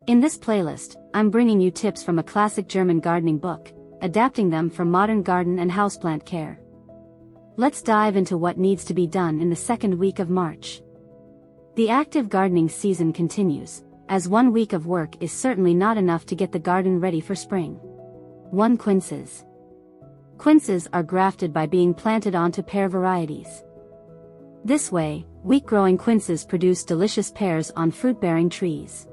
In this playlist, I'm bringing you tips from a classic German gardening book, adapting them for modern garden and houseplant care. Let's dive into what needs to be done in the second week of March. The active gardening season continues, as 1 week of work is certainly not enough to get the garden ready for spring. 1. Quinces. Quinces are grafted by being planted onto pear varieties. This way, weak-growing quinces produce delicious pears on fruit-bearing trees.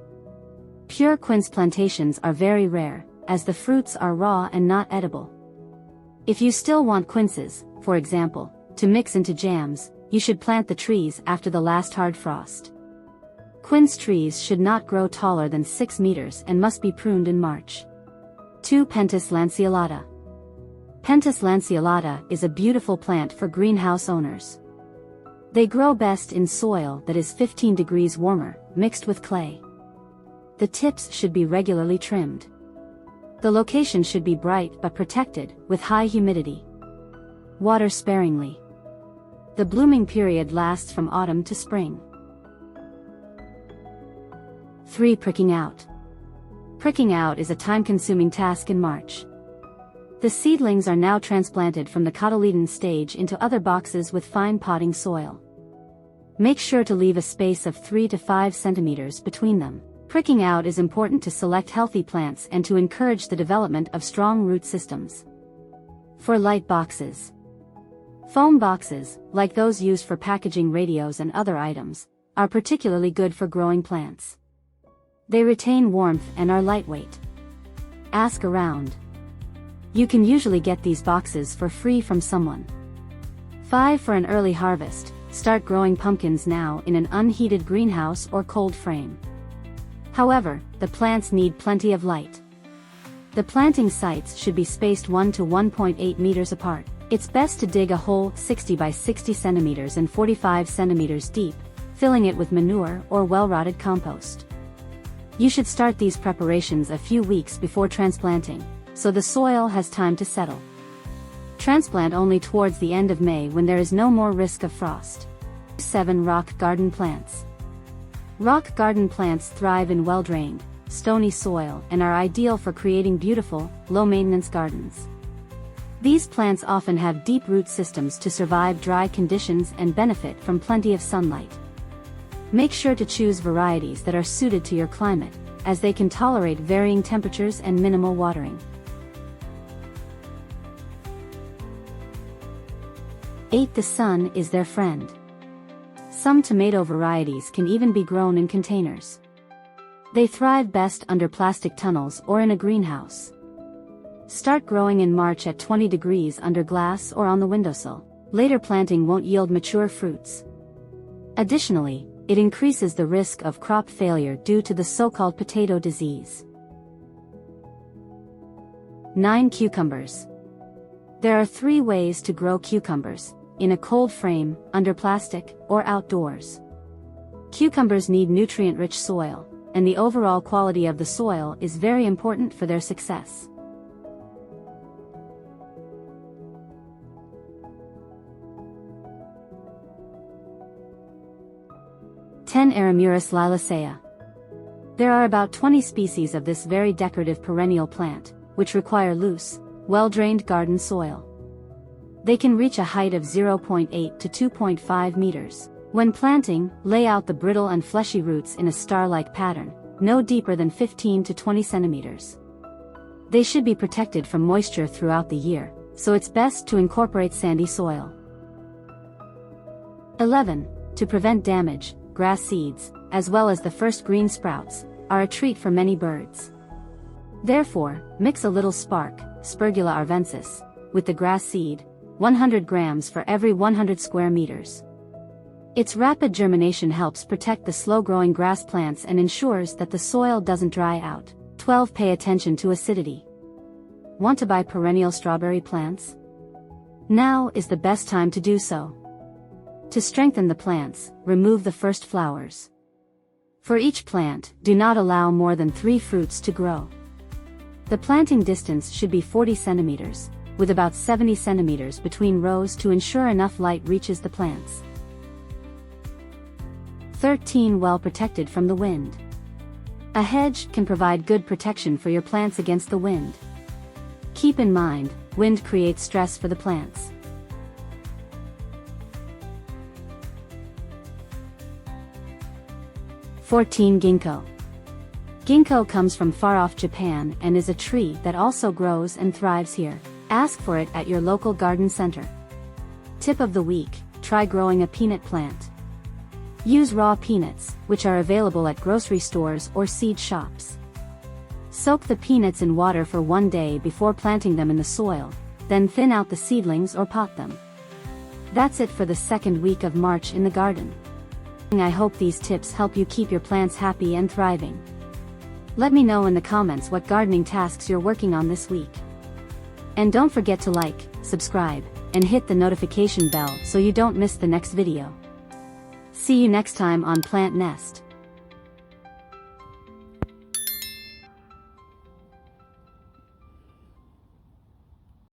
Pure quince plantations are very rare, as the fruits are raw and not edible. If you still want quinces, for example, to mix into jams, you should plant the trees after the last hard frost. Quince trees should not grow taller than 6 meters and must be pruned in March. 2. Pentas lanceolata. Pentas lanceolata is a beautiful plant for greenhouse owners. They grow best in soil that is 15 degrees warmer, mixed with clay. The tips should be regularly trimmed. The location should be bright but protected, with high humidity. Water sparingly. The blooming period lasts from autumn to spring. 3. Pricking out. Pricking out is a time-consuming task in March. The seedlings are now transplanted from the cotyledon stage into other boxes with fine potting soil. Make sure to leave a space of 3 to 5 centimeters between them. Pricking out is important to select healthy plants and to encourage the development of strong root systems. 4. Light boxes. Foam boxes, like those used for packaging radios and other items, are particularly good for growing plants. They retain warmth and are lightweight. Ask around. You can usually get these boxes for free from someone. 5. For an early harvest, start growing pumpkins now in an unheated greenhouse or cold frame. However, the plants need plenty of light. The planting sites should be spaced 1 to 1.8 meters apart. It's best to dig a hole 60 by 60 centimeters and 45 centimeters deep, filling it with manure or well-rotted compost. You should start these preparations a few weeks before transplanting, so the soil has time to settle. Transplant only towards the end of May when there is no more risk of frost. 7. Rock garden plants. Rock garden plants thrive in well-drained, stony soil and are ideal for creating beautiful, low-maintenance gardens. These plants often have deep root systems to survive dry conditions and benefit from plenty of sunlight. Make sure to choose varieties that are suited to your climate, as they can tolerate varying temperatures and minimal watering. 8. The sun is their friend. Some tomato varieties can even be grown in containers. They thrive best under plastic tunnels or in a greenhouse. Start growing in March at 20 degrees under glass or on the windowsill. Later planting won't yield mature fruits. Additionally, it increases the risk of crop failure due to the so-called potato disease. 9. Cucumbers. There are 3 ways to grow cucumbers: in a cold frame, under plastic, or outdoors. Cucumbers need nutrient-rich soil, and the overall quality of the soil is very important for their success. 10. Aramurus liliacea. There are about 20 species of this very decorative perennial plant, which require loose, well-drained garden soil. They can reach a height of 0.8 to 2.5 meters. When planting, lay out the brittle and fleshy roots in a star-like pattern, no deeper than 15 to 20 centimeters. They should be protected from moisture throughout the year, so it's best to incorporate sandy soil. 11. To prevent damage, grass seeds, as well as the first green sprouts, are a treat for many birds. Therefore, mix a little spark, Spergula arvensis, with the grass seed, 100 grams for every 100 square meters. Its rapid germination helps protect the slow-growing grass plants and ensures that the soil doesn't dry out. 12. Pay attention to acidity. Want to buy perennial strawberry plants? Now is the best time to do so. To strengthen the plants, remove the first flowers. For each plant, do not allow more than 3 fruits to grow. The planting distance should be 40 centimeters, with about 70 centimeters between rows to ensure enough light reaches the plants. 13. Well protected from the wind. A hedge can provide good protection for your plants against the wind. Keep in mind, wind creates stress for the plants. (14) Ginkgo. Ginkgo comes from far-off Japan and is a tree that also grows and thrives here. Ask for it at your local garden center. Tip of the week: try growing a peanut plant. Use raw peanuts, which are available at grocery stores or seed shops. Soak the peanuts in water for 1 day before planting them in the soil, then thin out the seedlings or pot them. That's it for the second week of March in the garden. I hope these tips help you keep your plants happy and thriving. Let me know in the comments what gardening tasks you're working on this week. And don't forget to like, subscribe, and hit the notification bell so you don't miss the next video. See you next time on Plant Nest.